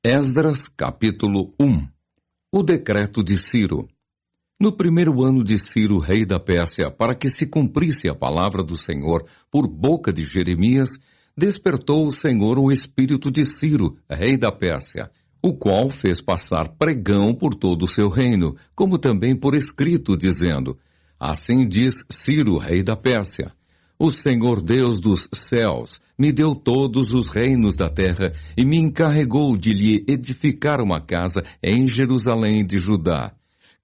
Esdras, capítulo 1. O decreto de Ciro. No primeiro ano de Ciro, rei da Pérsia, para que se cumprisse a palavra do Senhor por boca de Jeremias, despertou o Senhor o espírito de Ciro, rei da Pérsia, o qual fez passar pregão por todo o seu reino, como também por escrito, dizendo: Assim diz Ciro, rei da Pérsia: O Senhor Deus dos céus me deu todos os reinos da terra e me encarregou de lhe edificar uma casa em Jerusalém de Judá.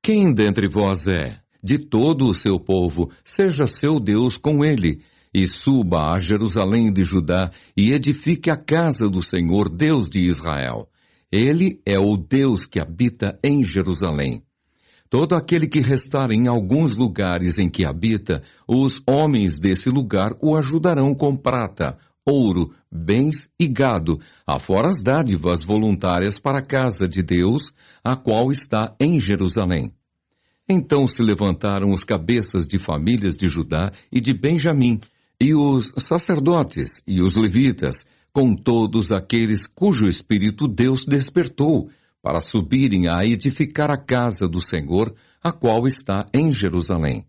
Quem dentre vós é? De todo o seu povo, seja seu Deus com ele, e suba a Jerusalém de Judá e edifique a casa do Senhor Deus de Israel. Ele é o Deus que habita em Jerusalém. Todo aquele que restar em alguns lugares em que habita, os homens desse lugar o ajudarão com prata, ouro, bens e gado, afora as dádivas voluntárias para a casa de Deus, a qual está em Jerusalém. Então se levantaram os cabeças de famílias de Judá e de Benjamim, e os sacerdotes e os levitas, com todos aqueles cujo espírito Deus despertou, para subirem a edificar a casa do Senhor, a qual está em Jerusalém.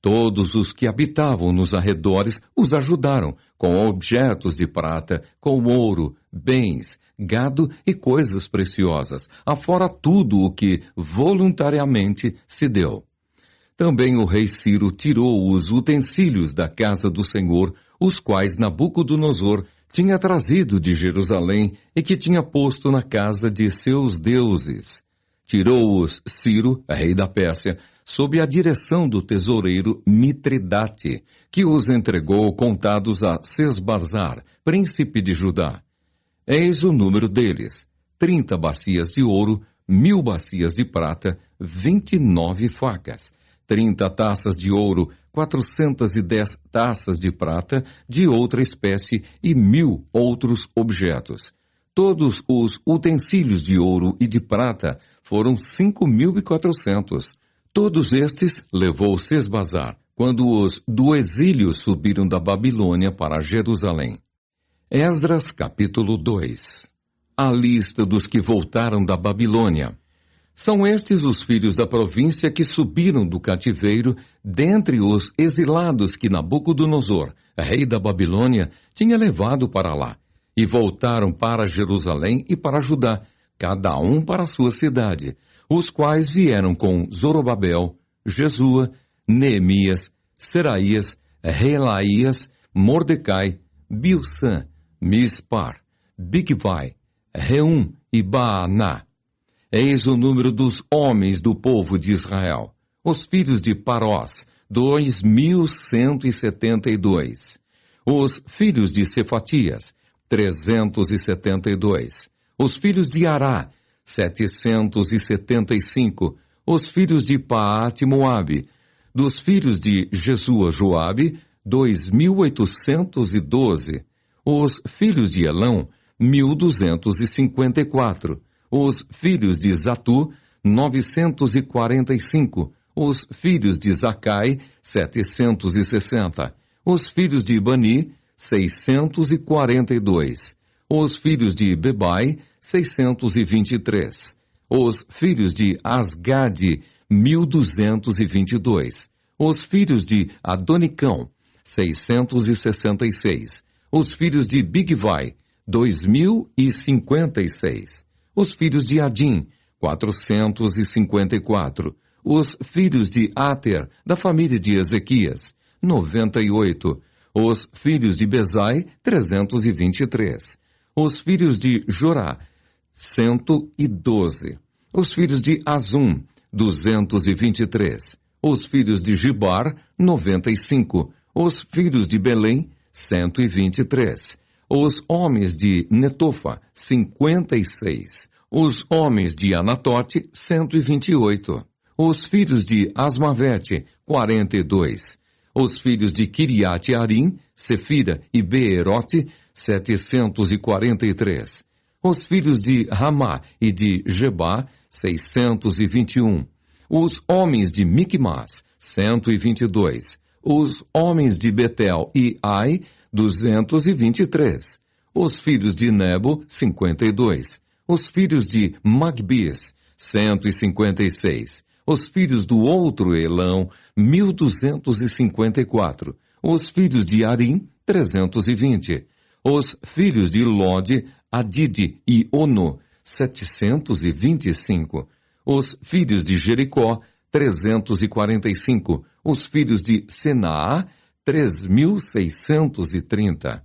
Todos os que habitavam nos arredores os ajudaram, com objetos de prata, com ouro, bens, gado e coisas preciosas, afora tudo o que voluntariamente se deu. Também o rei Ciro tirou os utensílios da casa do Senhor, os quais Nabucodonosor tinha trazido de Jerusalém e que tinha posto na casa de seus deuses. Tirou-os Ciro, rei da Pérsia, sob a direção do tesoureiro Mitridate, que os entregou contados a Sesbazar, príncipe de Judá. Eis o número deles: 30 bacias de ouro, 1000 bacias de prata, 29 facas, 30 taças de ouro, 410 taças de prata de outra espécie e 1000 outros objetos. Todos os utensílios de ouro e de prata foram 5.400. Todos estes levou Sesbazar, quando os do exílio subiram da Babilônia para Jerusalém. Esdras, capítulo 2. A lista dos que voltaram da Babilônia. São estes os filhos da província que subiram do cativeiro, dentre os exilados que Nabucodonosor, rei da Babilônia, tinha levado para lá, e voltaram para Jerusalém e para Judá, cada um para a sua cidade, os quais vieram com Zorobabel, Jesua, Neemias, Seraías, Reelaías, Mordecai, Bilsã, Mispar, Bigvai, Reum e Baaná. Eis o número dos homens do povo de Israel, os filhos de Parós, 2.172. Os filhos de Cefatias, 372. Os filhos de Ará, 775. Os filhos de Paate-Moabe, dos filhos de Jesua-Joabe, 2.812. Os filhos de Elão, 1.254. Os filhos de Zatu, 945. Os filhos de Zacai, 760. Os filhos de Bani, 642. Os filhos de Bebai, 623. Os filhos de Asgade, 1.222. Os filhos de Adonicão, 666. Os filhos de Bigvai, 2.056. Os filhos de Adim, 454. Os filhos de Ater, da família de Ezequias, 98. Os filhos de Bezai, 323. Os filhos de Jorá, 112. Os filhos de Azum, 223. Os filhos de Gibar, 95. Os filhos de Belém, 123. Os homens de Netofa, 56. Os homens de Anatote, 128. Os filhos de Asmavete, 42. Os filhos de Kiriate-Arim, Sefira e Beerote, 743. Os filhos de Ramá e de Gebá, 621. Os homens de Micmas, 122. Os homens de Betel e Ai, 223. Os filhos de Nebo, 52. Os filhos de Magbis, 156. Os filhos do outro Elão, 1254. Os filhos de Arim, 320. Os filhos de Lode, Adide e Ono, 725. Os filhos de Jericó, 345. Os filhos de Senaá, 3.630.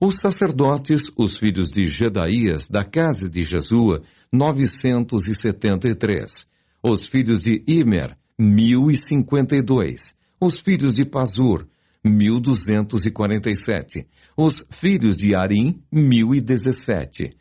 Os sacerdotes, os filhos de Jedaías, da casa de Jesua, 973. Os filhos de Imer, 1.052. Os filhos de Pazur, 1.247. Os filhos de Arim, 1.017.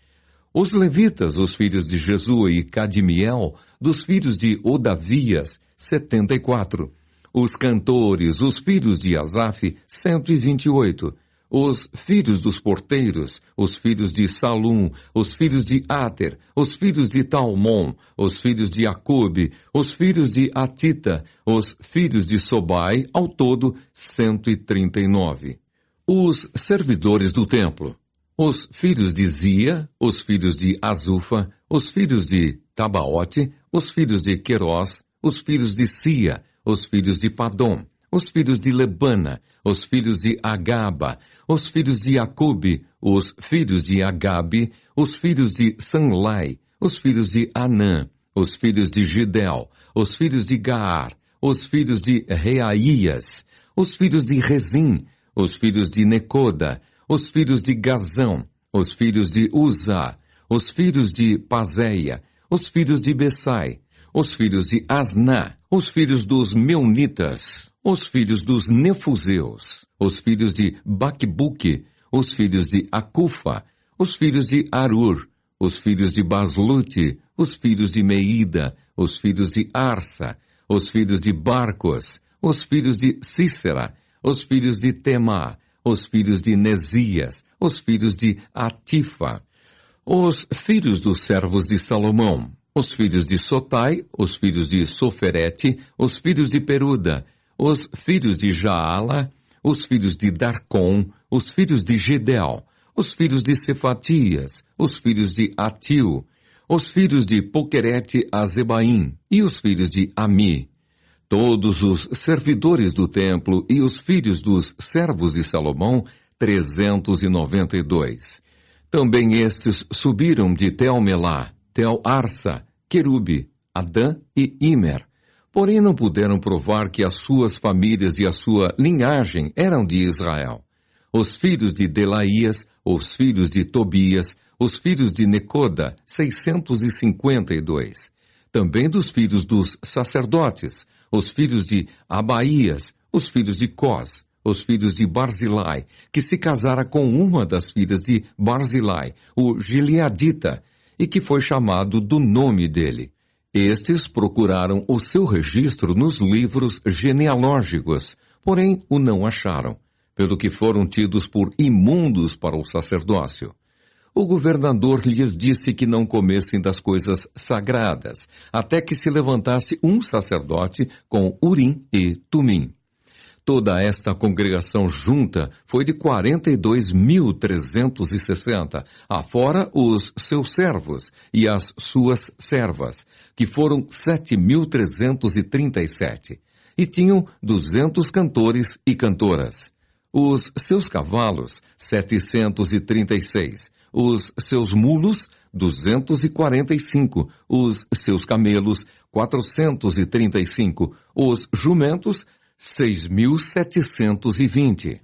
Os levitas, os filhos de Jesua e Cadmiel, dos filhos de Odavias, 74. Os cantores, os filhos de Asaf, 128. Os filhos dos porteiros, os filhos de Salum, os filhos de Ater, os filhos de Talmon, os filhos de Acube, os filhos de Atita, os filhos de Sobai, ao todo 139. Os servidores do templo, os filhos de Zia, os filhos de Azufa, os filhos de Tabaote, os filhos de Querós, os filhos de Sia, os filhos de Padom, os filhos de Lebana, os filhos de Agaba, os filhos de Acube, os filhos de Agabe, os filhos de Sanlai, os filhos de Anã, os filhos de Gidel, os filhos de Gaar, os filhos de Reaías, os filhos de Rezim, os filhos de Necoda, os filhos de Gazão, os filhos de Uzá, os filhos de Pazéia, os filhos de Bessai, os filhos de Asná, os filhos dos Meunitas, os filhos dos Nefuseus, os filhos de Baquebuque, os filhos de Acufa, os filhos de Arur, os filhos de Baslute, os filhos de Meida, os filhos de Arsa, os filhos de Barcos, os filhos de Cícera, os filhos de Temá, os filhos de Nesias, os filhos de Atifa, os filhos dos servos de Salomão, os filhos de Sotai, os filhos de Soferete, os filhos de Peruda, os filhos de Jaala, os filhos de Darcon, os filhos de Gedel, os filhos de Cefatias, os filhos de Atil, os filhos de Poquerete Azebaim e os filhos de Ami, todos os servidores do templo e os filhos dos servos de Salomão, 392. Também estes subiram de Tel-Melá, Tel-Arsa, Querube, Adã e Imer. Porém não puderam provar que as suas famílias e a sua linhagem eram de Israel. Os filhos de Delaías, os filhos de Tobias, os filhos de Necoda, 652. Também dos filhos dos sacerdotes, os filhos de Abaías, os filhos de Cós, os filhos de Barzilai, que se casara com uma das filhas de Barzilai, o Gileadita, e que foi chamado do nome dele. Estes procuraram o seu registro nos livros genealógicos, porém o não acharam, pelo que foram tidos por imundos para o sacerdócio. O governador lhes disse que não comessem das coisas sagradas, até que se levantasse um sacerdote com Urim e Tumim. Toda esta congregação junta foi de 42.360, afora os seus servos e as suas servas, que foram 7.337, e tinham 200 cantores e cantoras. Os seus cavalos, 736, os seus mulos, 245, os seus camelos, 435, os jumentos, 6.720.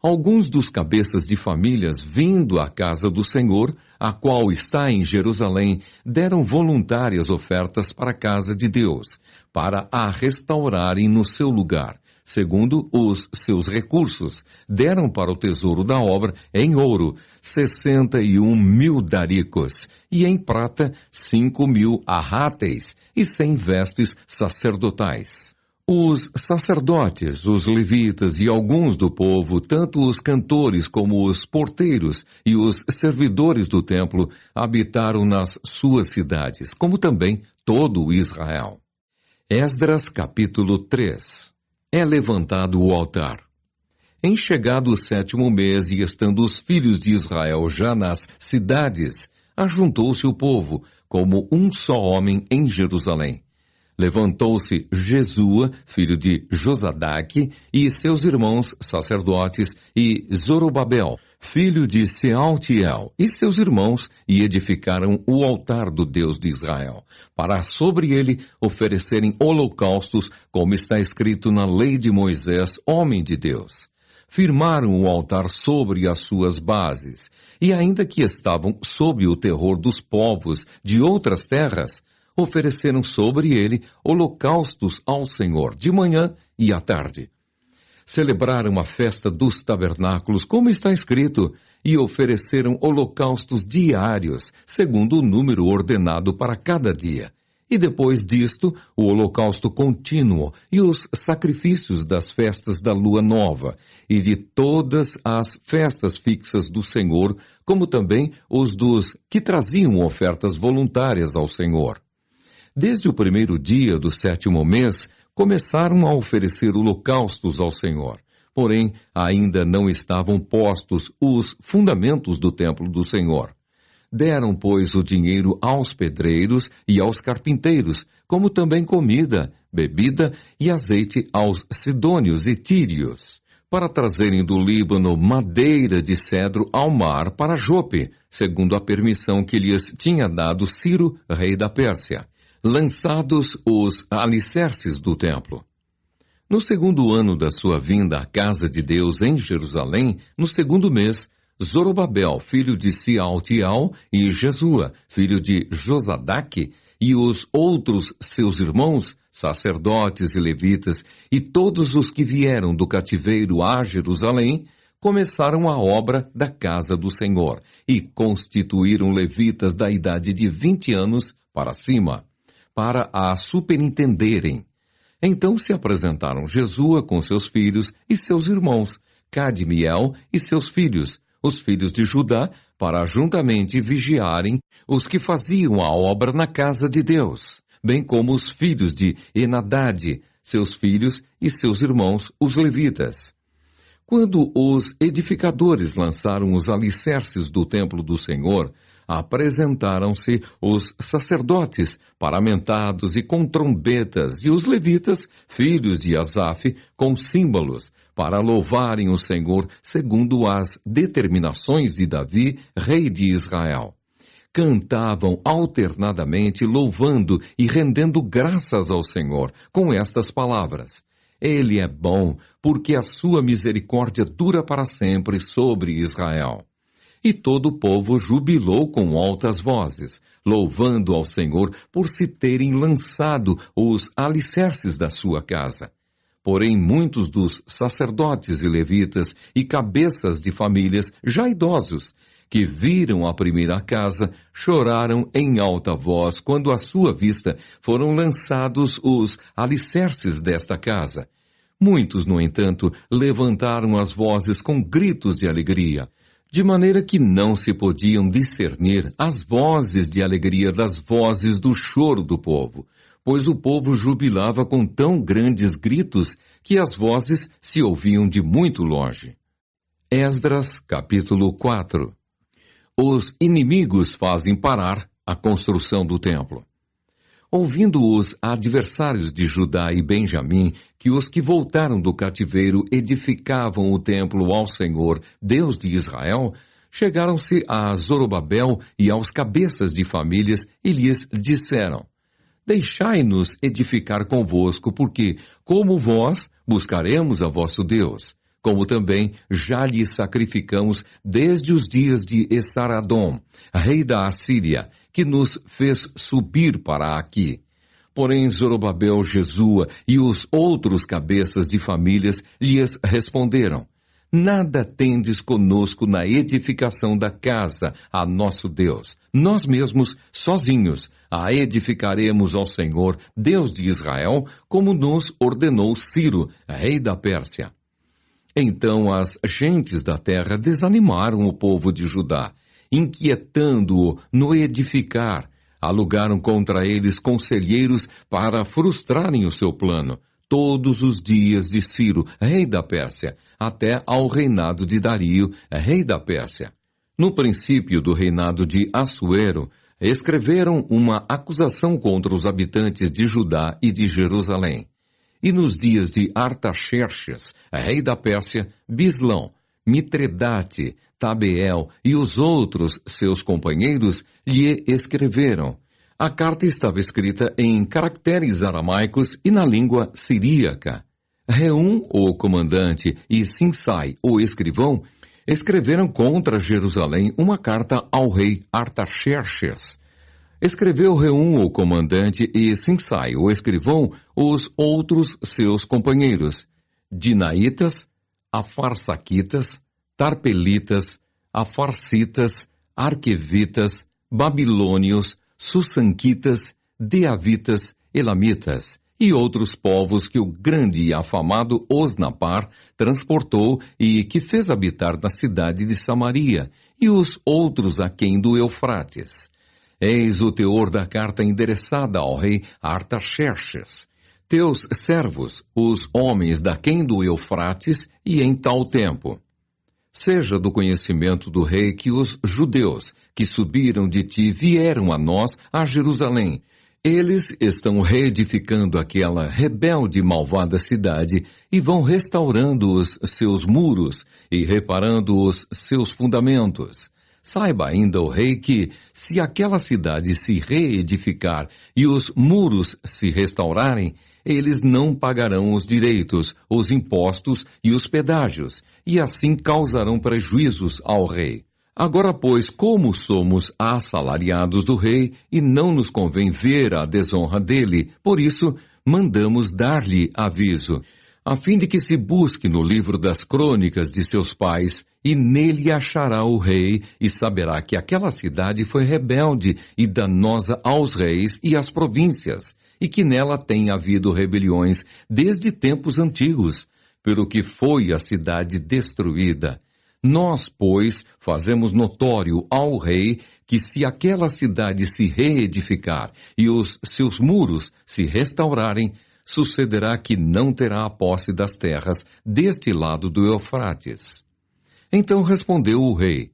Alguns dos cabeças de famílias, vindo à casa do Senhor, a qual está em Jerusalém, deram voluntárias ofertas para a casa de Deus, para a restaurarem no seu lugar, segundo os seus recursos. Deram para o tesouro da obra, em ouro, 61.000 daricos, e em prata, 5.000 arráteis, e 100 vestes sacerdotais. Os sacerdotes, os levitas e alguns do povo, tanto os cantores como os porteiros e os servidores do templo, habitaram nas suas cidades, como também todo o Israel. Esdras capítulo 3. É levantado o altar. Em chegado o 7º mês e estando os filhos de Israel já nas cidades, ajuntou-se o povo, como um só homem em Jerusalém. Levantou-se Jesua, filho de Josadaque, e seus irmãos sacerdotes, e Zorobabel, filho de Sealtiel, e seus irmãos, e edificaram o altar do Deus de Israel, para sobre ele oferecerem holocaustos, como está escrito na lei de Moisés, homem de Deus. Firmaram o altar sobre as suas bases, e ainda que estavam sob o terror dos povos de outras terras, ofereceram sobre ele holocaustos ao Senhor de manhã e à tarde. Celebraram a festa dos tabernáculos, como está escrito, e ofereceram holocaustos diários, segundo o número ordenado para cada dia. E depois disto, o holocausto contínuo e os sacrifícios das festas da lua nova e de todas as festas fixas do Senhor, como também os dos que traziam ofertas voluntárias ao Senhor. Desde o primeiro dia do 7º mês, começaram a oferecer holocaustos ao Senhor. Porém, ainda não estavam postos os fundamentos do templo do Senhor. Deram, pois, o dinheiro aos pedreiros e aos carpinteiros, como também comida, bebida e azeite aos sidônios e tírios, para trazerem do Líbano madeira de cedro ao mar para Jope, segundo a permissão que lhes tinha dado Ciro, rei da Pérsia, lançados os alicerces do templo. No 2º ano da sua vinda à casa de Deus em Jerusalém, no 2º mês, Zorobabel, filho de Sealtiel, e Jesua, filho de Josadaque, e os outros seus irmãos, sacerdotes e levitas, e todos os que vieram do cativeiro a Jerusalém, começaram a obra da casa do Senhor, e constituíram levitas da idade de 20 anos para cima, para a superintenderem. Então se apresentaram Jesua com seus filhos e seus irmãos, Cadmiel e seus filhos, os filhos de Judá, para juntamente vigiarem os que faziam a obra na casa de Deus, bem como os filhos de Enadade, seus filhos e seus irmãos, os levitas. Quando os edificadores lançaram os alicerces do templo do Senhor, apresentaram-se os sacerdotes, paramentados e com trombetas, e os levitas, filhos de Asaf, com símbolos, para louvarem o Senhor segundo as determinações de Davi, rei de Israel. Cantavam alternadamente, louvando e rendendo graças ao Senhor, com estas palavras: Ele é bom, porque a sua misericórdia dura para sempre sobre Israel. E todo o povo jubilou com altas vozes, louvando ao Senhor por se terem lançado os alicerces da sua casa. Porém, muitos dos sacerdotes e levitas e cabeças de famílias já idosos, que viram a primeira casa, choraram em alta voz quando à sua vista foram lançados os alicerces desta casa. Muitos, no entanto, levantaram as vozes com gritos de alegria, de maneira que não se podiam discernir as vozes de alegria das vozes do choro do povo, pois o povo jubilava com tão grandes gritos que as vozes se ouviam de muito longe. Esdras, capítulo 4. Os inimigos fazem parar a construção do templo. Ouvindo os adversários de Judá e Benjamim que os que voltaram do cativeiro edificavam o templo ao Senhor, Deus de Israel, chegaram-se a Zorobabel e aos cabeças de famílias e lhes disseram: Deixai-nos edificar convosco, porque, como vós, buscaremos a vosso Deus, como também já lhe sacrificamos desde os dias de Esaradom, rei da Assíria, que nos fez subir para aqui. Porém, Zorobabel, Jesua e os outros cabeças de famílias lhes responderam: Nada tendes conosco na edificação da casa a nosso Deus. Nós mesmos, sozinhos, a edificaremos ao Senhor, Deus de Israel, como nos ordenou Ciro, rei da Pérsia. Então as gentes da terra desanimaram o povo de Judá, inquietando-o no edificar. Alugaram contra eles conselheiros para frustrarem o seu plano, todos os dias de Ciro, rei da Pérsia, até ao reinado de Dario, rei da Pérsia. No princípio do reinado de Assuero, escreveram uma acusação contra os habitantes de Judá e de Jerusalém. E nos dias de Artaxerxes, rei da Pérsia, Bislão, Mitredate, Tabeel e os outros seus companheiros lhe escreveram. A carta estava escrita em caracteres aramaicos e na língua siríaca. Reum, o comandante, e Sinsai, o escrivão, escreveram contra Jerusalém uma carta ao rei Artaxerxes. Escreveu Reum, o comandante, e Sinsai, o escrivão, os outros seus companheiros, Dinaitas, Afarsaquitas, Tarpelitas, Afarsitas, Arquevitas, Babilônios, Sussanquitas, Deavitas, Elamitas, e outros povos que o grande e afamado Osnapar transportou e que fez habitar na cidade de Samaria, e os outros aquém do Eufrates. Eis o teor da carta endereçada ao rei Artaxerxes. Teus servos, os homens daquém do Eufrates, e em tal tempo. Seja do conhecimento do rei que os judeus que subiram de ti vieram a nós, a Jerusalém. Eles estão reedificando aquela rebelde e malvada cidade e vão restaurando os seus muros e reparando os seus fundamentos. Saiba ainda o rei que, se aquela cidade se reedificar e os muros se restaurarem, eles não pagarão os direitos, os impostos e os pedágios, e assim causarão prejuízos ao rei. Agora, pois, como somos assalariados do rei e não nos convém ver a desonra dele, por isso mandamos dar-lhe aviso, a fim de que se busque no livro das crônicas de seus pais, e nele achará o rei, e saberá que aquela cidade foi rebelde e danosa aos reis e às províncias, e que nela tem havido rebeliões desde tempos antigos, pelo que foi a cidade destruída. Nós, pois, fazemos notório ao rei que se aquela cidade se reedificar e os seus muros se restaurarem, sucederá que não terá a posse das terras deste lado do Eufrates. Então respondeu o rei,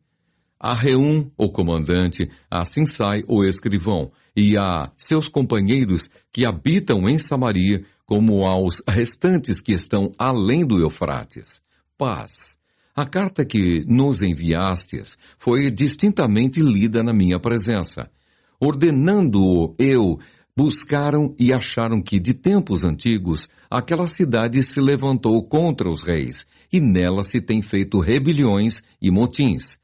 a Reum, o comandante, a Sinsai, o escrivão, e a seus companheiros que habitam em Samaria, como aos restantes que estão além do Eufrates. Paz. A carta que nos enviastes foi distintamente lida na minha presença. Ordenando-o eu, buscaram e acharam que, de tempos antigos, aquela cidade se levantou contra os reis, e nela se tem feito rebeliões e motins.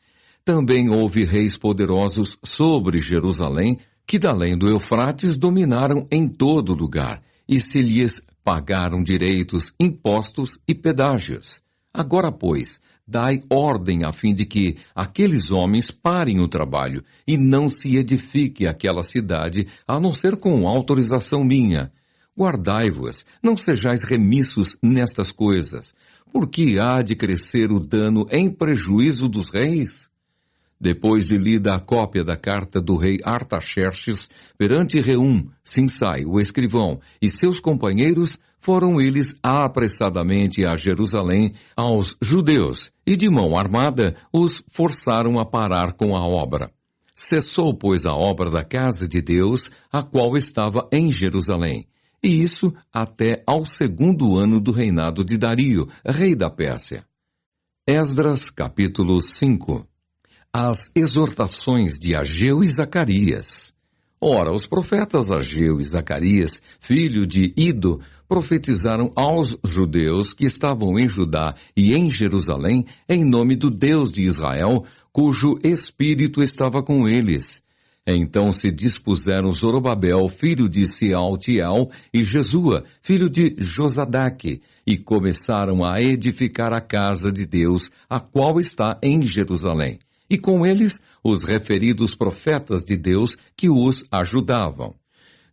Também houve reis poderosos sobre Jerusalém, que da além do Eufrates dominaram em todo lugar, e se lhes pagaram direitos, impostos e pedágios. Agora, pois, dai ordem a fim de que aqueles homens parem o trabalho e não se edifique aquela cidade, a não ser com autorização minha. Guardai-vos, não sejais remissos nestas coisas, porque há de crescer o dano em prejuízo dos reis. Depois de lida a cópia da carta do rei Artaxerxes perante Reum, Sinsai, o escrivão, e seus companheiros, foram eles apressadamente a Jerusalém aos judeus, e de mão armada os forçaram a parar com a obra. Cessou, pois, a obra da casa de Deus, a qual estava em Jerusalém, e isso até ao 2º ano do reinado de Dario, rei da Pérsia. Esdras, capítulo 5. As exortações de Ageu e Zacarias. Ora, os profetas Ageu e Zacarias, filho de Ido, profetizaram aos judeus que estavam em Judá e em Jerusalém em nome do Deus de Israel, cujo espírito estava com eles. Então se dispuseram Zorobabel, filho de Sealtiel, e Jesua, filho de Josadaque, e começaram a edificar a casa de Deus, a qual está em Jerusalém. E com eles os referidos profetas de Deus que os ajudavam.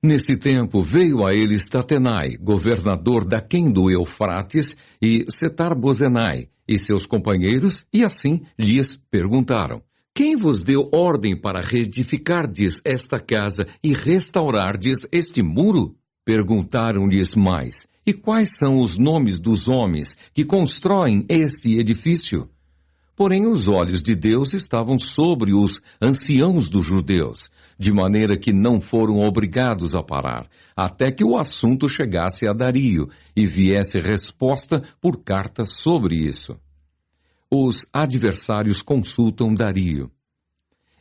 Nesse tempo veio a eles Tatenai, governador daquém do Eufrates, e Setar-Bozenai, e seus companheiros, e assim lhes perguntaram: quem vos deu ordem para reedificardes esta casa e restaurardes este muro? Perguntaram-lhes mais: e quais são os nomes dos homens que constroem este edifício? Porém, os olhos de Deus estavam sobre os anciãos dos judeus, de maneira que não foram obrigados a parar, até que o assunto chegasse a Dario e viesse resposta por carta sobre isso. Os adversários consultam Dario.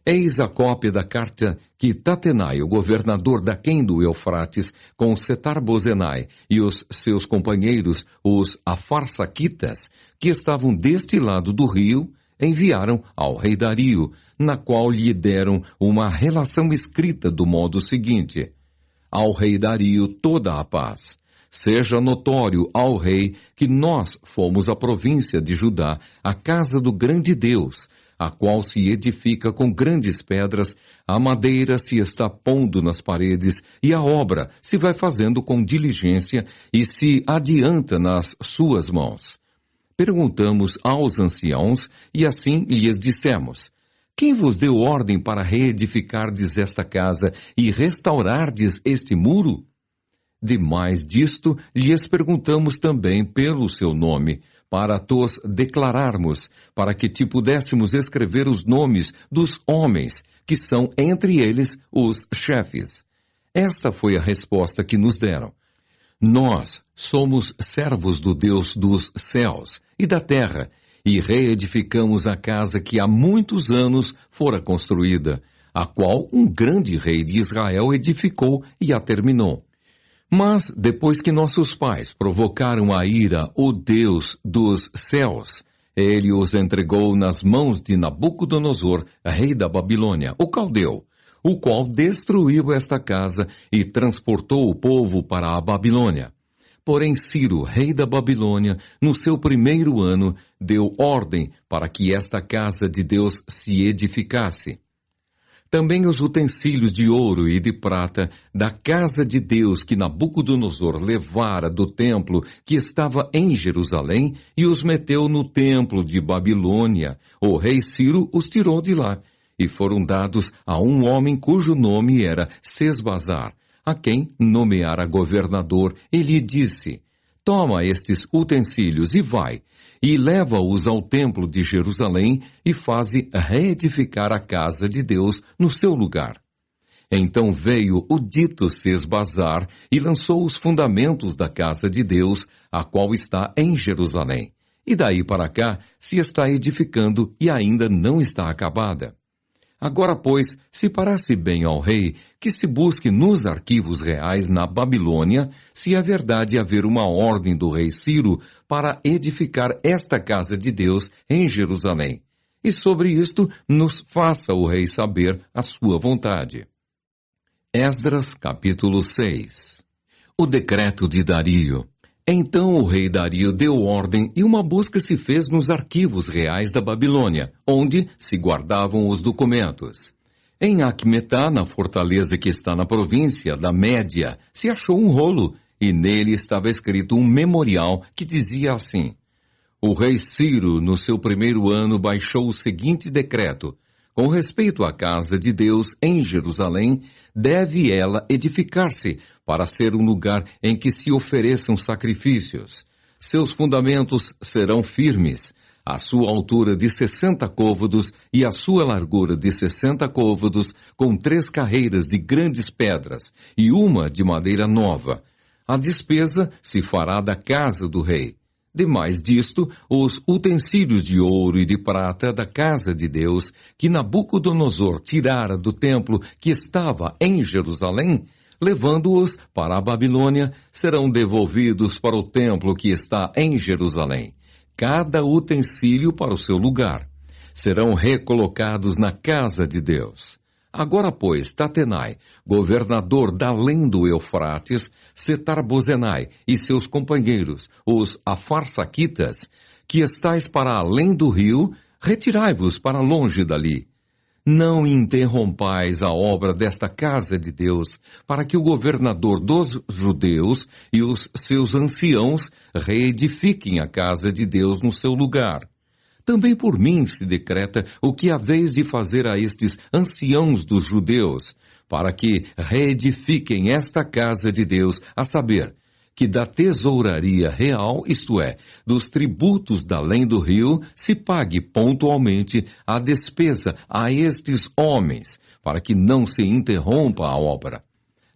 Eis a cópia da carta que Tatenai, o governador daquém do Eufrates, com Setar-Bozenai e os seus companheiros, os Afarsaquitas, que estavam deste lado do rio, enviaram ao rei Dario, na qual lhe deram uma relação escrita do modo seguinte: ao rei Dario toda a paz. Seja notório ao rei que nós fomos a província de Judá, a casa do grande Deus, a qual se edifica com grandes pedras, a madeira se está pondo nas paredes, e a obra se vai fazendo com diligência e se adianta nas suas mãos. Perguntamos aos anciãos, e assim lhes dissemos: quem vos deu ordem para reedificardes esta casa e restaurardes este muro? Demais disto, lhes perguntamos também pelo seu nome, para tos declararmos, para que te pudéssemos escrever os nomes dos homens, que são entre eles os chefes. Esta foi a resposta que nos deram. Nós somos servos do Deus dos céus e da terra, e reedificamos a casa que há muitos anos fora construída, a qual um grande rei de Israel edificou e a terminou. Mas, depois que nossos pais provocaram a ira o Deus dos céus, ele os entregou nas mãos de Nabucodonosor, rei da Babilônia, o caldeu, o qual destruiu esta casa e transportou o povo para a Babilônia. Porém, Ciro, rei da Babilônia, no seu primeiro ano, deu ordem para que esta casa de Deus se edificasse. Também os utensílios de ouro e de prata da casa de Deus que Nabucodonosor levara do templo que estava em Jerusalém e os meteu no templo de Babilônia. O rei Ciro os tirou de lá e foram dados a um homem cujo nome era Sesbazar, a quem nomeara governador, e lhe disse: toma estes utensílios e vai, e leva-os ao templo de Jerusalém e faze reedificar a casa de Deus no seu lugar. Então veio o dito Sesbazar e lançou os fundamentos da casa de Deus, a qual está em Jerusalém. E daí para cá se está edificando e ainda não está acabada. Agora, pois, se parece bem ao rei que se busque nos arquivos reais na Babilônia, se é verdade haver uma ordem do rei Ciro para edificar esta casa de Deus em Jerusalém. E sobre isto nos faça o rei saber a sua vontade. Esdras, capítulo 6. O decreto de Dario. Então o rei Dario deu ordem e uma busca se fez nos arquivos reais da Babilônia, onde se guardavam os documentos. Em Acmetá, na fortaleza que está na província da Média, se achou um rolo, e nele estava escrito um memorial que dizia assim: o rei Ciro, no seu primeiro ano, baixou o seguinte decreto: com respeito à casa de Deus em Jerusalém, deve ela edificar-se para ser um lugar em que se ofereçam sacrifícios. Seus fundamentos serão firmes, a sua altura de 60 côvados e a sua largura de 60 côvados, com 3 carreiras de grandes pedras e uma de madeira nova. A despesa se fará da casa do rei. Demais disto, os utensílios de ouro e de prata da casa de Deus, que Nabucodonosor tirara do templo que estava em Jerusalém, levando-os para a Babilônia, serão devolvidos para o templo que está em Jerusalém, cada utensílio para o seu lugar. Serão recolocados na casa de Deus. Agora, pois, Tatenai, governador da além do Eufrates, Setar-Bozenai e seus companheiros, os Afarsaquitas, que estáis para além do rio, retirai-vos para longe dali. Não interrompais a obra desta casa de Deus, para que o governador dos judeus e os seus anciãos reedifiquem a casa de Deus no seu lugar. Também por mim se decreta o que haveis de fazer a estes anciãos dos judeus, para que reedifiquem esta casa de Deus, a saber, que da tesouraria real, isto é, dos tributos da além do rio, se pague pontualmente a despesa a estes homens, para que não se interrompa a obra.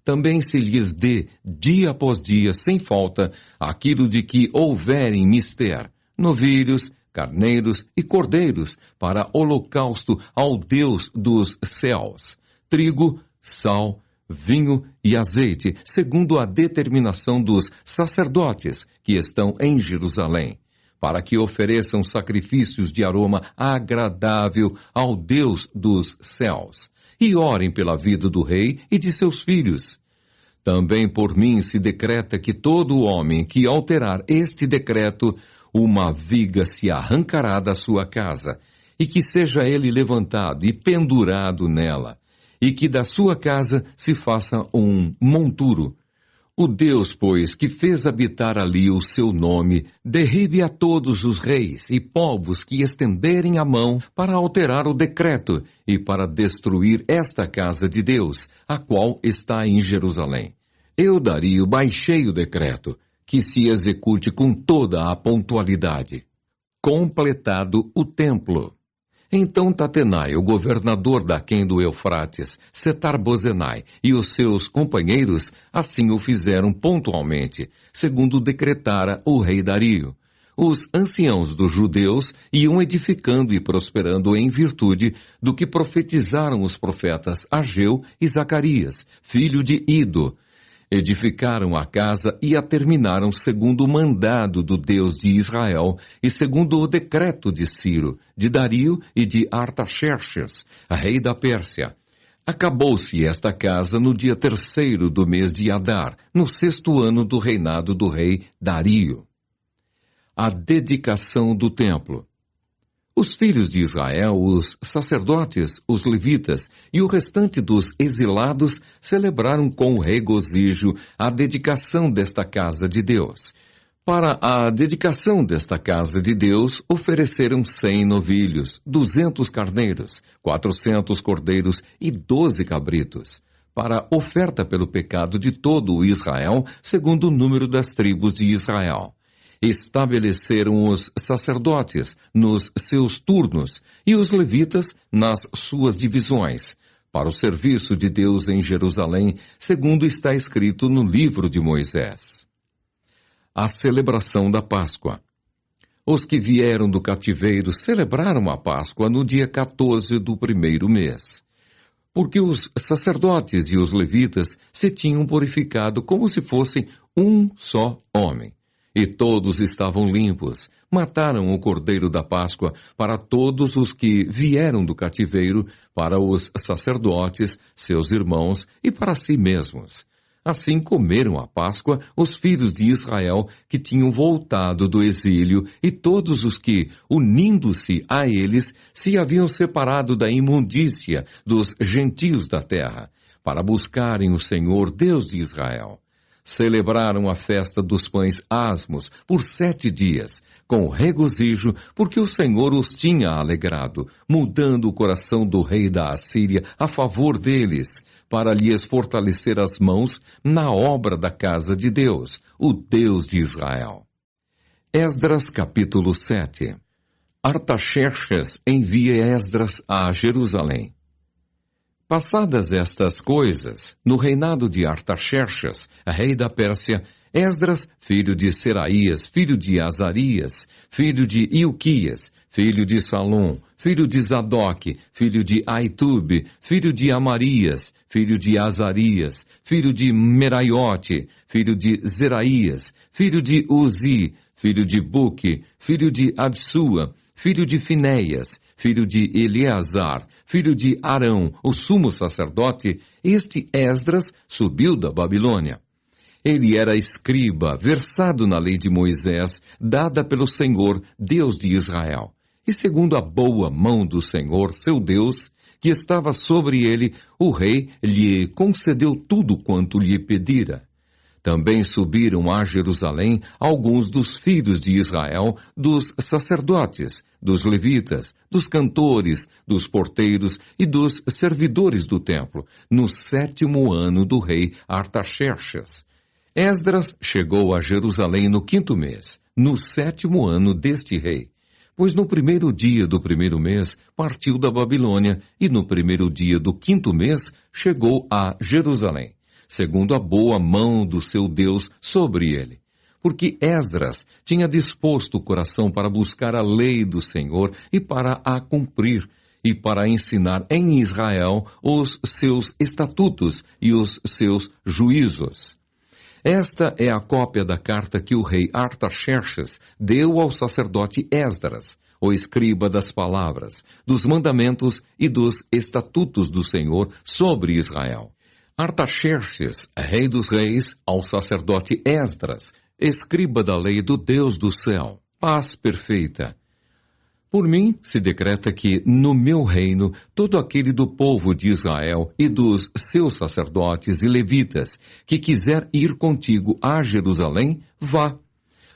Também se lhes dê, dia após dia, sem falta, aquilo de que houverem mister, novilhos, carneiros e cordeiros, para holocausto ao Deus dos céus, trigo, sal, vinho e azeite, segundo a determinação dos sacerdotes que estão em Jerusalém, para que ofereçam sacrifícios de aroma agradável ao Deus dos céus, e orem pela vida do rei e de seus filhos. Também por mim se decreta que todo homem que alterar este decreto, uma viga se arrancará da sua casa, e que seja ele levantado e pendurado nela, e que da sua casa se faça um monturo. O Deus, pois, que fez habitar ali o seu nome, derribe a todos os reis e povos que estenderem a mão para alterar o decreto e para destruir esta casa de Deus, a qual está em Jerusalém. Eu, Dario, baixei o decreto, que se execute com toda a pontualidade. Completado o templo. Então Tatenai, o governador daquém do Eufrates, Setar-Bozenai e os seus companheiros assim o fizeram pontualmente, segundo decretara o rei Dario. Os anciãos dos judeus iam edificando e prosperando em virtude do que profetizaram os profetas Ageu e Zacarias, filho de Ido. Edificaram a casa e a terminaram segundo o mandado do Deus de Israel e segundo o decreto de Ciro, de Dario e de Artaxerxes, rei da Pérsia. Acabou-se esta casa no dia 3º do mês de Adar, no 6º ano do reinado do rei Dario. A dedicação do templo. Os filhos de Israel, os sacerdotes, os levitas e o restante dos exilados celebraram com regozijo a dedicação desta casa de Deus. Para a dedicação desta casa de Deus, ofereceram 100 novilhos, 200 carneiros, 400 cordeiros e 12 cabritos, para oferta pelo pecado de todo o Israel, segundo o número das tribos de Israel. Estabeleceram os sacerdotes nos seus turnos e os levitas nas suas divisões, para o serviço de Deus em Jerusalém, segundo está escrito no livro de Moisés. A celebração da Páscoa. Os que vieram do cativeiro celebraram a Páscoa no dia 14 do primeiro mês, porque os sacerdotes e os levitas se tinham purificado como se fossem um só homem. E todos estavam limpos. Mataram o cordeiro da Páscoa para todos os que vieram do cativeiro, para os sacerdotes, seus irmãos e para si mesmos. Assim comeram a Páscoa os filhos de Israel que tinham voltado do exílio e todos os que, unindo-se a eles, se haviam separado da imundícia dos gentios da terra, para buscarem o Senhor Deus de Israel. Celebraram a festa dos pães asmos por 7 dias, com regozijo, porque o Senhor os tinha alegrado, mudando o coração do rei da Assíria a favor deles, para lhes fortalecer as mãos na obra da casa de Deus, o Deus de Israel. Esdras capítulo 7. Artaxerxes envia Esdras a Jerusalém. Passadas estas coisas, no reinado de Artaxerxes, rei da Pérsia, Esdras, filho de Seraías, filho de Azarias, filho de Ilquias, filho de Salom, filho de Zadok, filho de Aitube, filho de Amarias, filho de Azarias, filho de Meraiote, filho de Zeraías, filho de Uzi, filho de Buque, filho de Absua, filho de Finéias, filho de Eleazar, filho de Arão, o sumo sacerdote, este Esdras subiu da Babilônia. Ele era escriba, versado na lei de Moisés, dada pelo Senhor, Deus de Israel. E segundo a boa mão do Senhor, seu Deus, que estava sobre ele, o rei lhe concedeu tudo quanto lhe pedira. Também subiram a Jerusalém alguns dos filhos de Israel, dos sacerdotes, dos levitas, dos cantores, dos porteiros e dos servidores do templo, no 7º ano do rei Artaxerxes. Esdras chegou a Jerusalém no 5º mês, no 7º ano deste rei. Pois no 1º dia do 1º mês partiu da Babilônia, e no 1º dia do 5º mês chegou a Jerusalém, segundo a boa mão do seu Deus sobre ele. Porque Esdras tinha disposto o coração para buscar a lei do Senhor e para a cumprir, e para ensinar em Israel os seus estatutos e os seus juízos. Esta é a cópia da carta que o rei Artaxerxes deu ao sacerdote Esdras, o escriba das palavras, dos mandamentos e dos estatutos do Senhor sobre Israel. Artaxerxes, rei dos reis, ao sacerdote Esdras, escriba da lei do Deus do céu. Paz perfeita. Por mim, se decreta que, no meu reino, todo aquele do povo de Israel e dos seus sacerdotes e levitas que quiser ir contigo a Jerusalém, vá.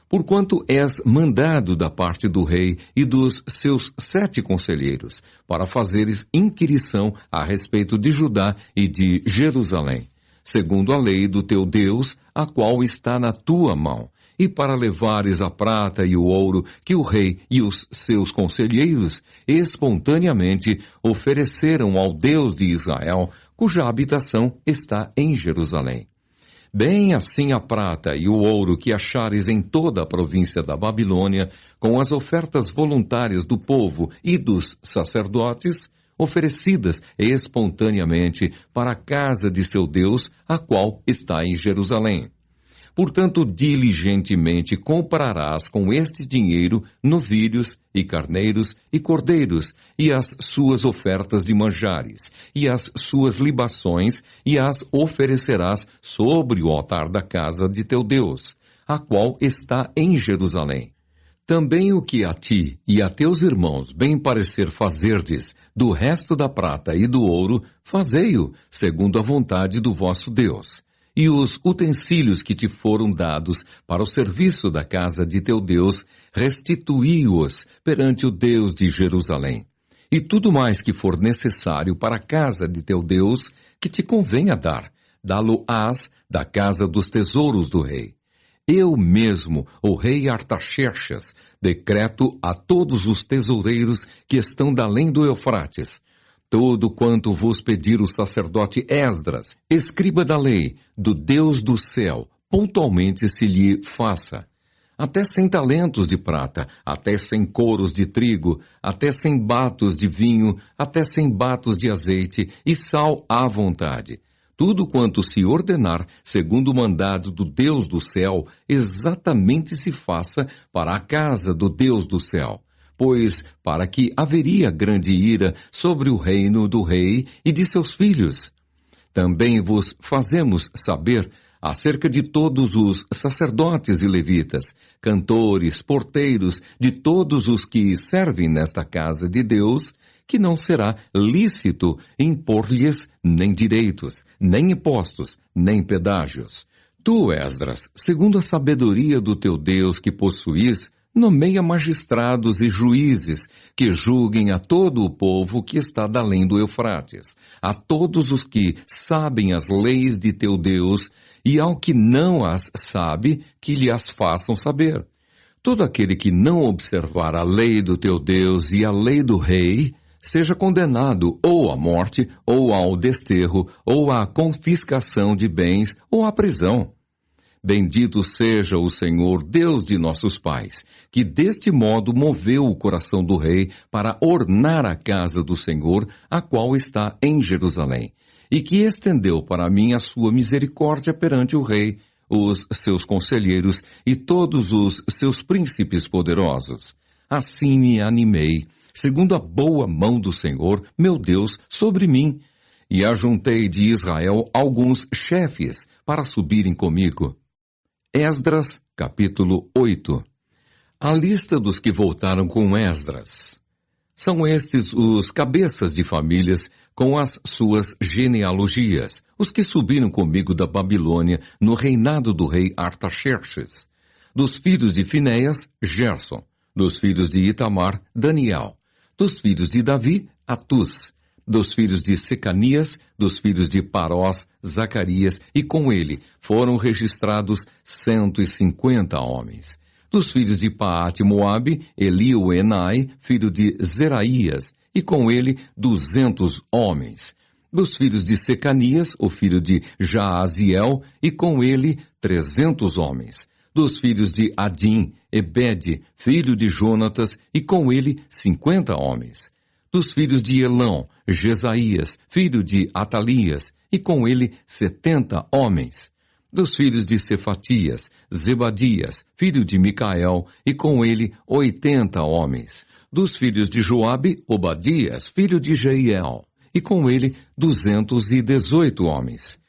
Porquanto és mandado da parte do rei e dos seus 7 conselheiros, para fazeres inquirição a respeito de Judá e de Jerusalém, segundo a lei do teu Deus, a qual está na tua mão, e para levares a prata e o ouro que o rei e os seus conselheiros espontaneamente ofereceram ao Deus de Israel, cuja habitação está em Jerusalém. Bem assim a prata e o ouro que achares em toda a província da Babilônia, com as ofertas voluntárias do povo e dos sacerdotes, oferecidas espontaneamente para a casa de seu Deus, a qual está em Jerusalém. Portanto, diligentemente comprarás com este dinheiro novilhos e carneiros e cordeiros, e as suas ofertas de manjares, e as suas libações, e as oferecerás sobre o altar da casa de teu Deus, a qual está em Jerusalém. Também o que a ti e a teus irmãos bem parecer fazerdes do resto da prata e do ouro, fazei-o, segundo a vontade do vosso Deus. E os utensílios que te foram dados para o serviço da casa de teu Deus, restituí-os perante o Deus de Jerusalém. E tudo mais que for necessário para a casa de teu Deus, que te convenha dar, dá-lo-ás da casa dos tesouros do rei. Eu mesmo, o rei Artaxerxes, decreto a todos os tesoureiros que estão da além do Eufrates, tudo quanto vos pedir o sacerdote Esdras, escriba da lei, do Deus do céu, pontualmente se lhe faça. Até 100 talentos de prata, até 100 coros de trigo, até 100 batos de vinho, até 100 batos de azeite e sal à vontade. Tudo quanto se ordenar, segundo o mandado do Deus do céu, exatamente se faça para a casa do Deus do céu. Pois para que haveria grande ira sobre o reino do rei e de seus filhos. Também vos fazemos saber acerca de todos os sacerdotes e levitas, cantores, porteiros, de todos os que servem nesta casa de Deus, que não será lícito impor-lhes nem direitos, nem impostos, nem pedágios. Tu, Esdras, segundo a sabedoria do teu Deus que possuís, nomeia magistrados e juízes que julguem a todo o povo que está da além do Eufrates, a todos os que sabem as leis de teu Deus, e ao que não as sabe, que lhe as façam saber. Todo aquele que não observar a lei do teu Deus e a lei do rei, seja condenado ou à morte, ou ao desterro, ou à confiscação de bens, ou à prisão. Bendito seja o Senhor, Deus de nossos pais, que deste modo moveu o coração do rei para ornar a casa do Senhor, a qual está em Jerusalém, e que estendeu para mim a sua misericórdia perante o rei, os seus conselheiros e todos os seus príncipes poderosos. Assim me animei, segundo a boa mão do Senhor, meu Deus, sobre mim, e ajuntei de Israel alguns chefes para subirem comigo. Esdras, capítulo 8. A lista dos que voltaram com Esdras. São estes os cabeças de famílias com as suas genealogias, os que subiram comigo da Babilônia no reinado do rei Artaxerxes. Dos filhos de Finéias, Gerson. Dos filhos de Itamar, Daniel. Dos filhos de Davi, Atus. Dos filhos de Secanias, dos filhos de Parós, Zacarias, e com ele foram registrados 150 homens. Dos filhos de Paate Moabe, Elioenai, filho de Zeraías, e com ele 200 homens. Dos filhos de Secanias, o filho de Jaaziel, e com ele 300 homens. Dos filhos de Adim, Ebede, filho de Jonatas, e com ele 50 homens. Dos filhos de Elão, Jesaías, filho de Atalias, e com ele 70 homens. Dos filhos de Cefatias, Zebadias, filho de Micael, e com ele 80 homens. Dos filhos de Joabe, Obadias, filho de Jeiel, e com ele 218 homens.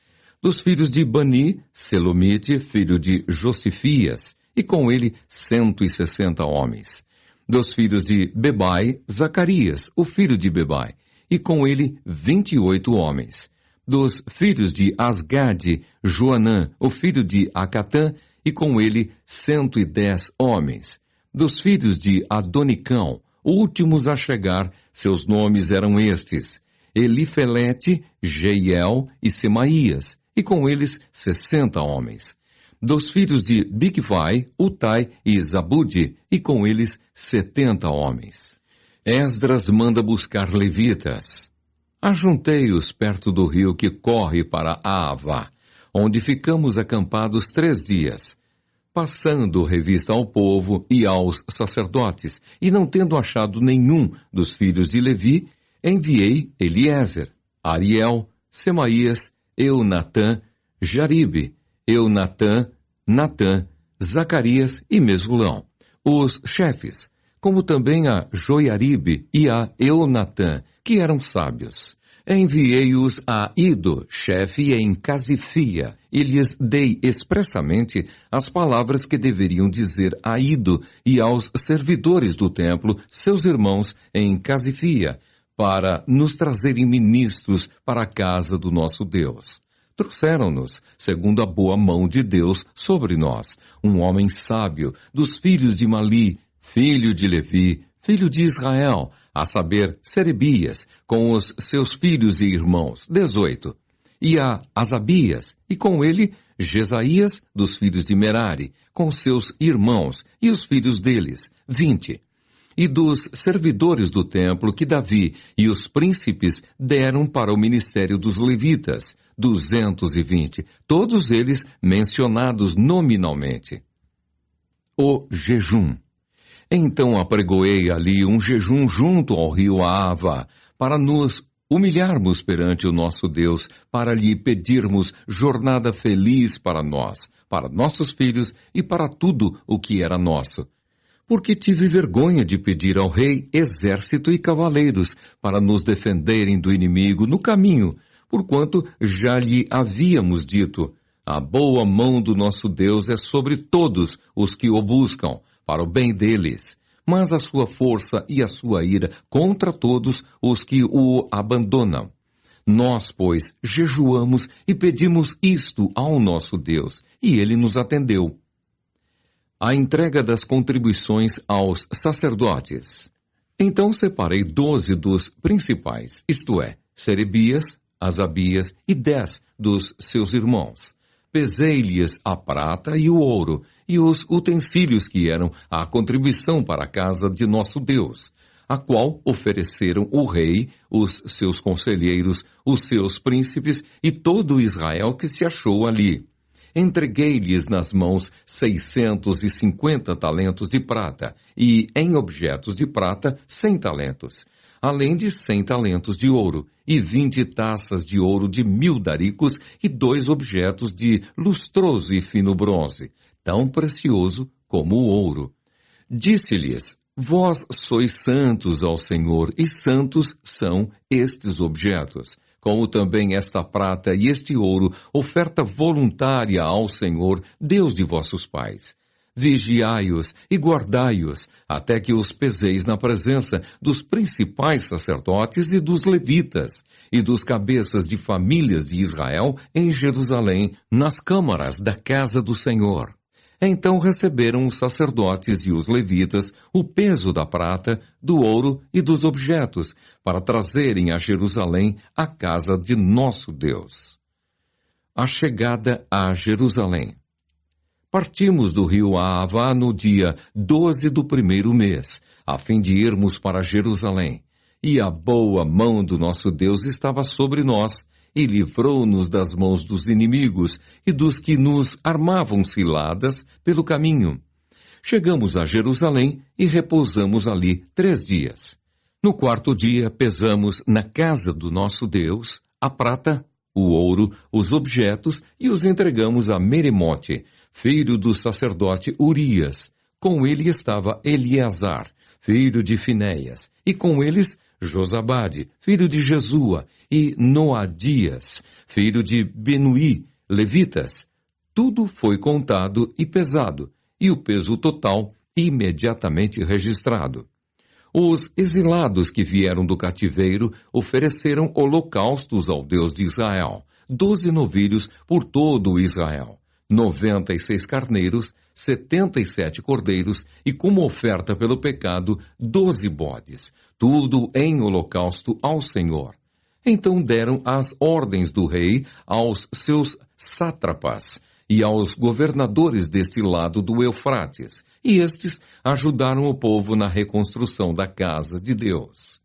Dos filhos de Bani, Selomite, filho de Josifias, e com ele 160 homens. Dos filhos de Bebai, Zacarias, o filho de Bebai, e com ele 28 homens. Dos filhos de Asgade, Joanã, o filho de Acatã, e com ele 110 homens. Dos filhos de Adonicão, últimos a chegar, seus nomes eram estes: Elifelete, Jeiel e Semaías, e com eles 60 homens. Dos filhos de Bigvai, Utai e Zabude, e com eles 70 homens. Esdras manda buscar levitas. Ajuntei-os perto do rio que corre para Aavá, onde ficamos acampados 3 dias, passando revista ao povo e aos sacerdotes, e não tendo achado nenhum dos filhos de Levi, enviei Eliezer, Ariel, Semaías, Eunatã, Jaribe, Eunatã, Natã, Zacarias e Mesulão, os chefes, como também a Joiaribe e a Eunatã, que eram sábios. Enviei-os a Ido, chefe em Casifia, e lhes dei expressamente as palavras que deveriam dizer a Ido e aos servidores do templo, seus irmãos, em Casifia, para nos trazerem ministros para a casa do nosso Deus. Trouxeram-nos, segundo a boa mão de Deus sobre nós, um homem sábio, dos filhos de Mali, filho de Levi, filho de Israel, a saber, Serebias, com os seus filhos e irmãos, 18. E a Asabias, e com ele Jesaías, dos filhos de Merari, com seus irmãos e os filhos deles, 20. E dos servidores do templo que Davi e os príncipes deram para o ministério dos levitas, 220, todos eles mencionados nominalmente. O jejum. Então apregoei ali um jejum junto ao rio Aava, para nos humilharmos perante o nosso Deus, para lhe pedirmos jornada feliz para nós, para nossos filhos e para tudo o que era nosso. Porque tive vergonha de pedir ao rei exército e cavaleiros para nos defenderem do inimigo no caminho, porquanto já lhe havíamos dito: a boa mão do nosso Deus é sobre todos os que o buscam, para o bem deles, mas a sua força e a sua ira contra todos os que o abandonam. Nós, pois, jejuamos e pedimos isto ao nosso Deus, e ele nos atendeu. A entrega das contribuições aos sacerdotes. Então separei 12 dos principais, isto é, Serebias, Asabias e 10 dos seus irmãos. Pesei-lhes a prata e o ouro, e os utensílios que eram a contribuição para a casa de nosso Deus, a qual ofereceram o rei, os seus conselheiros, os seus príncipes e todo Israel que se achou ali. Entreguei-lhes nas mãos 650 talentos de prata, e em objetos de prata 100 talentos, além de 100 talentos de ouro, e 20 taças de ouro de 1000 daricos, e 2 objetos de lustroso e fino bronze, tão precioso como o ouro. Disse-lhes: vós sois santos ao Senhor, e santos são estes objetos, como também esta prata e este ouro, oferta voluntária ao Senhor, Deus de vossos pais. Vigiai-os e guardai-os, até que os peseis na presença dos principais sacerdotes e dos levitas, e dos cabeças de famílias de Israel em Jerusalém, nas câmaras da casa do Senhor. Então receberam os sacerdotes e os levitas o peso da prata, do ouro e dos objetos, para trazerem a Jerusalém a casa de nosso Deus. A chegada a Jerusalém. Partimos do rio Ahava no dia 12 do primeiro mês, a fim de irmos para Jerusalém. E a boa mão do nosso Deus estava sobre nós, e livrou-nos das mãos dos inimigos e dos que nos armavam ciladas pelo caminho. Chegamos a Jerusalém e repousamos ali 3 dias. No 4º dia, pesamos na casa do nosso Deus a prata, o ouro, os objetos e os entregamos a Meremote, filho do sacerdote Urias. Com ele estava Eleazar, filho de Finéias, e com eles Josabade, filho de Jesua, e Noadias, filho de Benuí, levitas. Tudo foi contado e pesado, e o peso total imediatamente registrado. Os exilados que vieram do cativeiro ofereceram holocaustos ao Deus de Israel, 12 novilhos por todo o Israel, 96 carneiros, 77 cordeiros e, como oferta pelo pecado, 12 bodes, tudo em holocausto ao Senhor. Então deram as ordens do rei aos seus sátrapas e aos governadores deste lado do Eufrates, e estes ajudaram o povo na reconstrução da casa de Deus.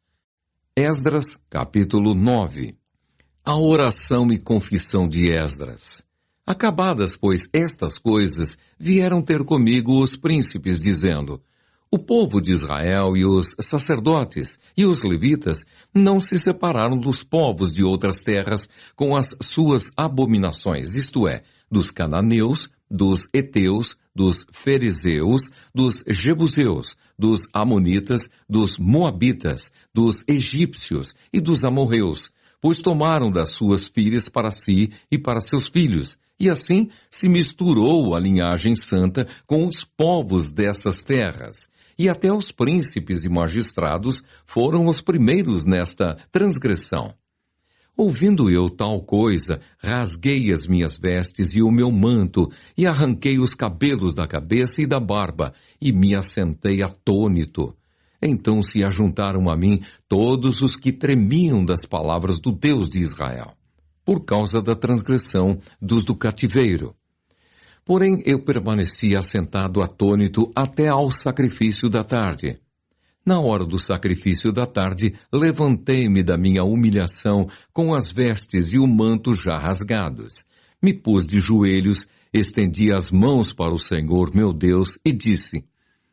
Esdras, capítulo 9. A oração e confissão de Esdras. Acabadas, pois, estas coisas, vieram ter comigo os príncipes, dizendo: o povo de Israel e os sacerdotes e os levitas não se separaram dos povos de outras terras com as suas abominações, isto é, dos cananeus, dos heteus, dos fariseus, dos jebuseus, dos amonitas, dos moabitas, dos egípcios e dos amorreus, pois tomaram das suas filhas para si e para seus filhos, e assim se misturou a linhagem santa com os povos dessas terras. E até os príncipes e magistrados foram os primeiros nesta transgressão. Ouvindo eu tal coisa, rasguei as minhas vestes e o meu manto, e arranquei os cabelos da cabeça e da barba, e me assentei atônito. Então se ajuntaram a mim todos os que tremiam das palavras do Deus de Israel, por causa da transgressão dos do cativeiro. Porém, eu permaneci assentado atônito até ao sacrifício da tarde. Na hora do sacrifício da tarde, levantei-me da minha humilhação com as vestes e o manto já rasgados. Me pus de joelhos, estendi as mãos para o Senhor, meu Deus, e disse: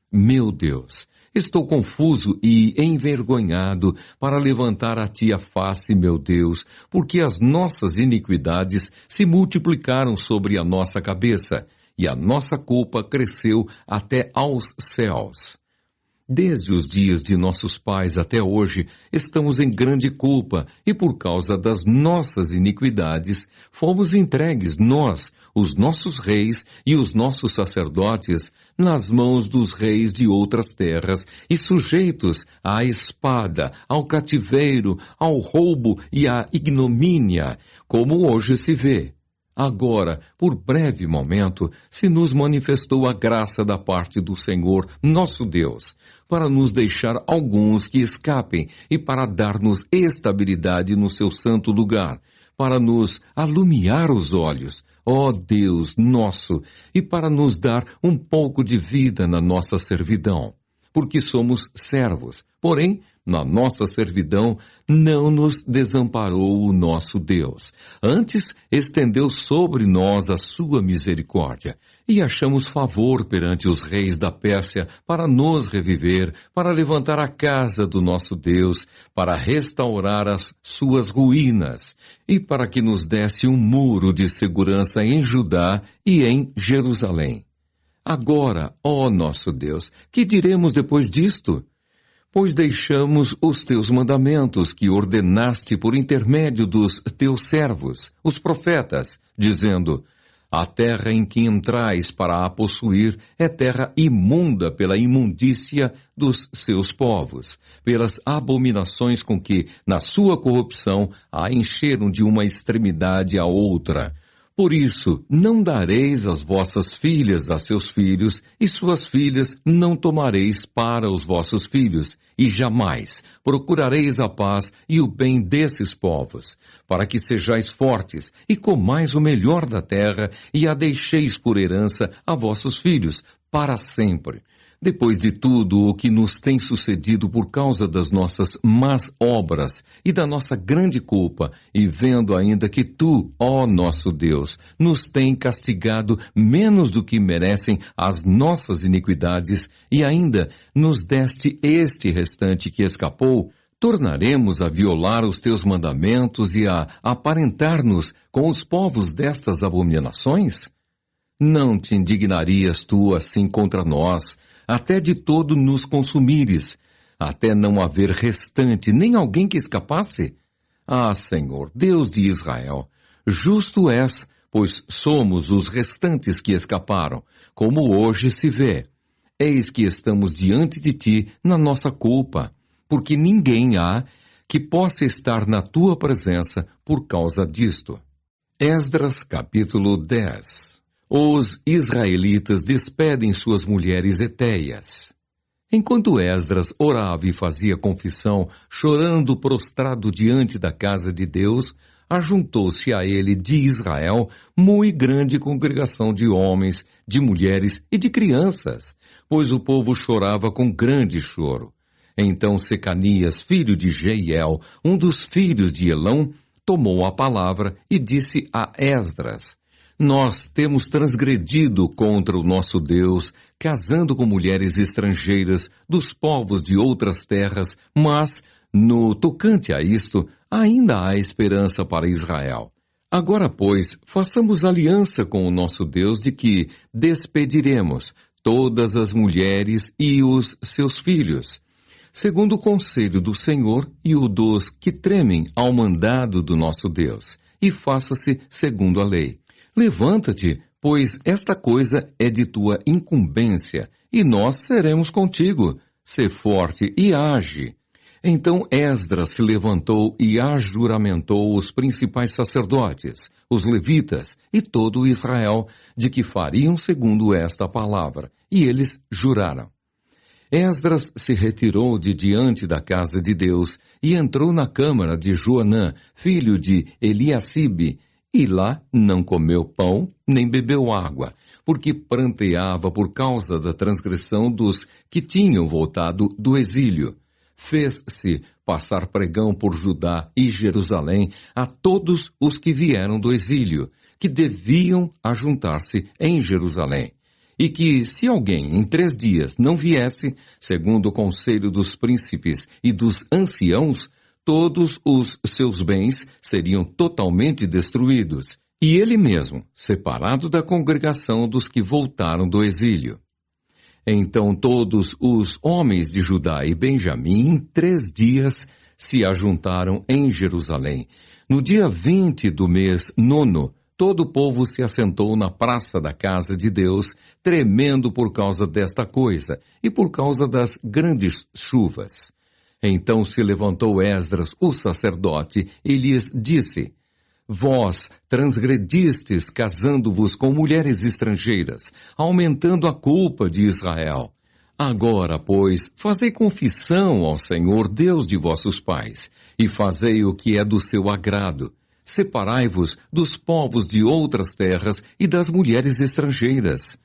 meu Deus, estou confuso e envergonhado para levantar a ti a face, meu Deus, porque as nossas iniquidades se multiplicaram sobre a nossa cabeça, e a nossa culpa cresceu até aos céus. Desde os dias de nossos pais até hoje, estamos em grande culpa, e por causa das nossas iniquidades, fomos entregues nós, os nossos reis e os nossos sacerdotes, nas mãos dos reis de outras terras, e sujeitos à espada, ao cativeiro, ao roubo e à ignomínia, como hoje se vê. Agora, por breve momento, se nos manifestou a graça da parte do Senhor, nosso Deus, para nos deixar alguns que escapem e para dar-nos estabilidade no seu santo lugar, para nos alumiar os olhos, ó Deus nosso, e para nos dar um pouco de vida na nossa servidão, porque somos servos, porém, na nossa servidão, não nos desamparou o nosso Deus. Antes, estendeu sobre nós a sua misericórdia, e achamos favor perante os reis da Pérsia para nos reviver, para levantar a casa do nosso Deus, para restaurar as suas ruínas, e para que nos desse um muro de segurança em Judá e em Jerusalém. Agora, ó nosso Deus, que diremos depois disto? Pois deixamos os teus mandamentos que ordenaste por intermédio dos teus servos, os profetas, dizendo: a terra em que entrais para a possuir é terra imunda pela imundícia dos seus povos, pelas abominações com que, na sua corrupção, a encheram de uma extremidade à outra. Por isso, não dareis as vossas filhas a seus filhos, e suas filhas não tomareis para os vossos filhos, e jamais procurareis a paz e o bem desses povos, para que sejais fortes e comais o melhor da terra, e a deixeis por herança a vossos filhos, para sempre. Depois de tudo o que nos tem sucedido por causa das nossas más obras e da nossa grande culpa, e vendo ainda que tu, ó nosso Deus, nos tem castigado menos do que merecem as nossas iniquidades, e ainda nos deste este restante que escapou, tornaremos a violar os teus mandamentos e a aparentar-nos com os povos destas abominações? Não te indignarias tu assim contra nós, até de todo nos consumires, até não haver restante, nem alguém que escapasse? Ah, Senhor, Deus de Israel, justo és, pois somos os restantes que escaparam, como hoje se vê. Eis que estamos diante de ti na nossa culpa, porque ninguém há que possa estar na tua presença por causa disto. Esdras capítulo 10. Os israelitas despedem suas mulheres hetéias. Enquanto Esdras orava e fazia confissão, chorando prostrado diante da casa de Deus, ajuntou-se a ele de Israel muito grande congregação de homens, de mulheres e de crianças, pois o povo chorava com grande choro. Então Secanias, filho de Jeiel, um dos filhos de Elão, tomou a palavra e disse a Esdras: Nós temos transgredido contra o nosso Deus, casando com mulheres estrangeiras dos povos de outras terras, mas, no tocante a isto, ainda há esperança para Israel. Agora, pois, façamos aliança com o nosso Deus de que despediremos todas as mulheres e os seus filhos, segundo o conselho do Senhor e o dos que tremem ao mandado do nosso Deus, e faça-se segundo a lei. Levanta-te, pois esta coisa é de tua incumbência, e nós seremos contigo. Sê forte e age. Então Esdras se levantou e ajuramentou os principais sacerdotes, os levitas e todo o Israel, de que fariam segundo esta palavra, e eles juraram. Esdras se retirou de diante da casa de Deus e entrou na câmara de Joanã, filho de Eliacibe, e lá não comeu pão, nem bebeu água, porque pranteava por causa da transgressão dos que tinham voltado do exílio. Fez-se passar pregão por Judá e Jerusalém a todos os que vieram do exílio, que deviam ajuntar-se em Jerusalém, e que, se alguém em 3 dias não viesse, segundo o conselho dos príncipes e dos anciãos, todos os seus bens seriam totalmente destruídos, e ele mesmo, separado da congregação dos que voltaram do exílio. Então todos os homens de Judá e Benjamim, em 3 dias, se ajuntaram em Jerusalém. No dia 20 do mês 9, todo o povo se assentou na praça da casa de Deus, tremendo por causa desta coisa e por causa das grandes chuvas. Então se levantou Esdras, o sacerdote, e lhes disse: Vós transgredistes casando-vos com mulheres estrangeiras, aumentando a culpa de Israel. Agora, pois, fazei confissão ao Senhor Deus de vossos pais, e fazei o que é do seu agrado. Separai-vos dos povos de outras terras e das mulheres estrangeiras.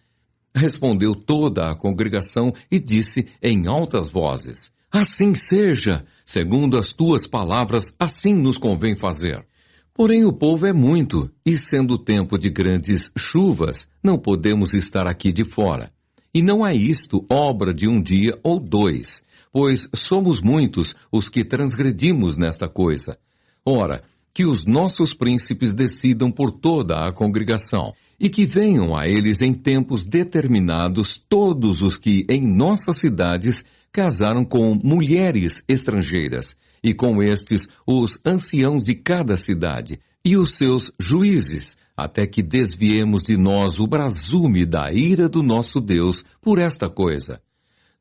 Respondeu toda a congregação e disse em altas vozes: Assim seja, segundo as tuas palavras, assim nos convém fazer. Porém o povo é muito, e sendo tempo de grandes chuvas, não podemos estar aqui de fora. E não é isto obra de 1 dia ou 2, pois somos muitos os que transgredimos nesta coisa. Ora, que os nossos príncipes decidam por toda a congregação, e que venham a eles em tempos determinados todos os que em nossas cidades casaram com mulheres estrangeiras, e com estes os anciãos de cada cidade, e os seus juízes, até que desviemos de nós o brasume da ira do nosso Deus por esta coisa.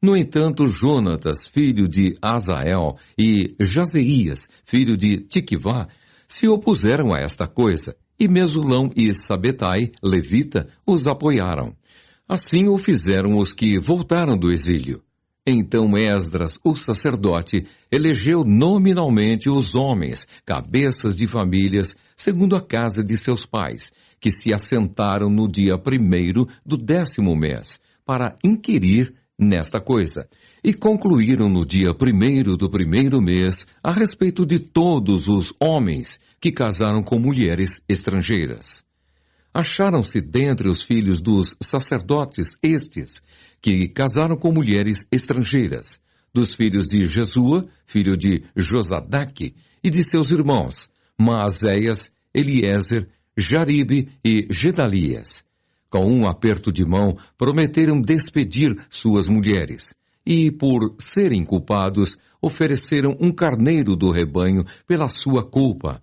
No entanto, Jonatas, filho de Azael, e Jazeias, filho de Tiquivá, se opuseram a esta coisa, E Mesulão e Sabetai, levita, os apoiaram. Assim o fizeram os que voltaram do exílio. Então Esdras, o sacerdote, elegeu nominalmente os homens, cabeças de famílias, segundo a casa de seus pais, que se assentaram no dia 1º do 10º mês, para inquirir nesta coisa. E concluíram no dia 1º do 1º mês a respeito de todos os homens que casaram com mulheres estrangeiras. Acharam-se dentre os filhos dos sacerdotes estes, que casaram com mulheres estrangeiras, dos filhos de Jesua, filho de Josadaque, e de seus irmãos, Maazéias, Eliezer, Jaribe e Gedalias. Com um aperto de mão, prometeram despedir suas mulheres, e, por serem culpados, ofereceram um carneiro do rebanho pela sua culpa.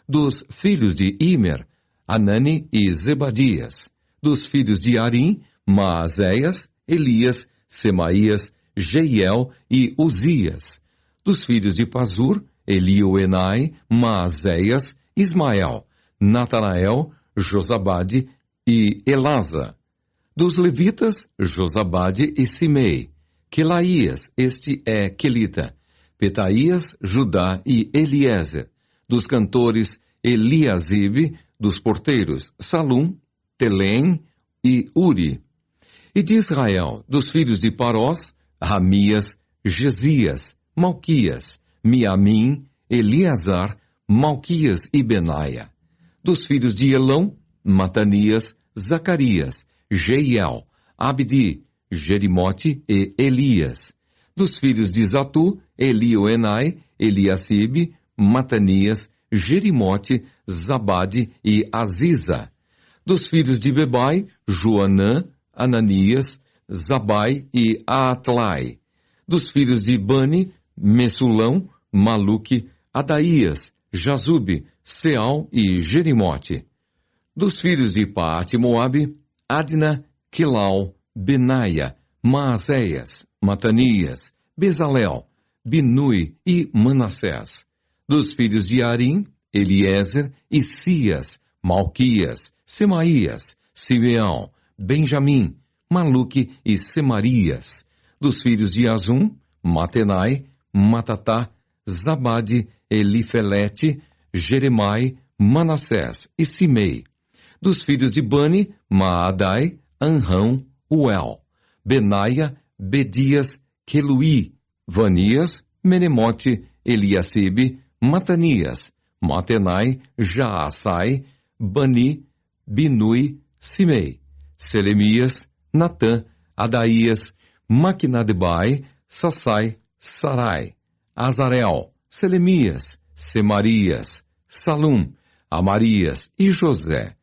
Dos filhos de Imer, Anani e Zebadias. Dos filhos de Arim, Maazéias, Elias, Semaías, Jeiel e Uzias. Dos filhos de Pazur, Elioenai, Maazéias, Ismael, Natanael, Josabade e Elasa. Dos levitas, Josabade e Simei. Quelaías, este é Quelita. Petaías, Judá e Eliezer. Dos cantores, Eliasibe. Dos porteiros, Salum, Telém e Uri. E de Israel, dos filhos de Parós, Ramias, Gesias, Malquias, Miamim, Eleazar, Malquias e Benaia. Dos filhos de Elão, Matanias, Zacarias, Jeiel, Abdi, Jerimote e Elias. Dos filhos de Zatu, Elioenai, Eliacibe, Matanias, Jerimote, Zabade e Aziza. Dos filhos de Bebai, Joanã, Ananias, Zabai e Aatlai. Dos filhos de Bani, Mesulão, Maluque, Adaías, Jazube, Seal e Jerimote. Dos filhos de Paate Moabe, Adna, Quilau, Benaia, Maazéias, Matanias, Bezalel, Binui e Manassés. Dos filhos de Arim, Eliezer, Isias, Malquias, Semaías, Simeão, Benjamim, Maluque e Semarias. Dos filhos de Azum, Matenai, Matatá, Zabade, Elifelete, Jeremai, Manassés e Simei. Dos filhos de Bani, Maadai, Anrão, Uel, Benaia, Bedias, Queluí, Vanias, Menemote, Eliacibe, Matanias, Matenai, Jaassai, Bani, Binui, Simei, Selemias, Natã, Adaías, Maquinadebai, Sassai, Sarai, Azarel, Selemias, Semarias, Salum, Amarias e José.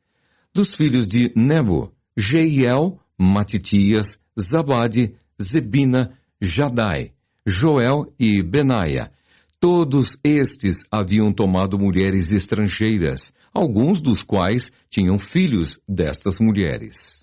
Dos filhos de Nebo, Jeiel, Matitias, Zabade, Zebina, Jadai, Joel e Benaia. Todos estes haviam tomado mulheres estrangeiras, alguns dos quais tinham filhos destas mulheres.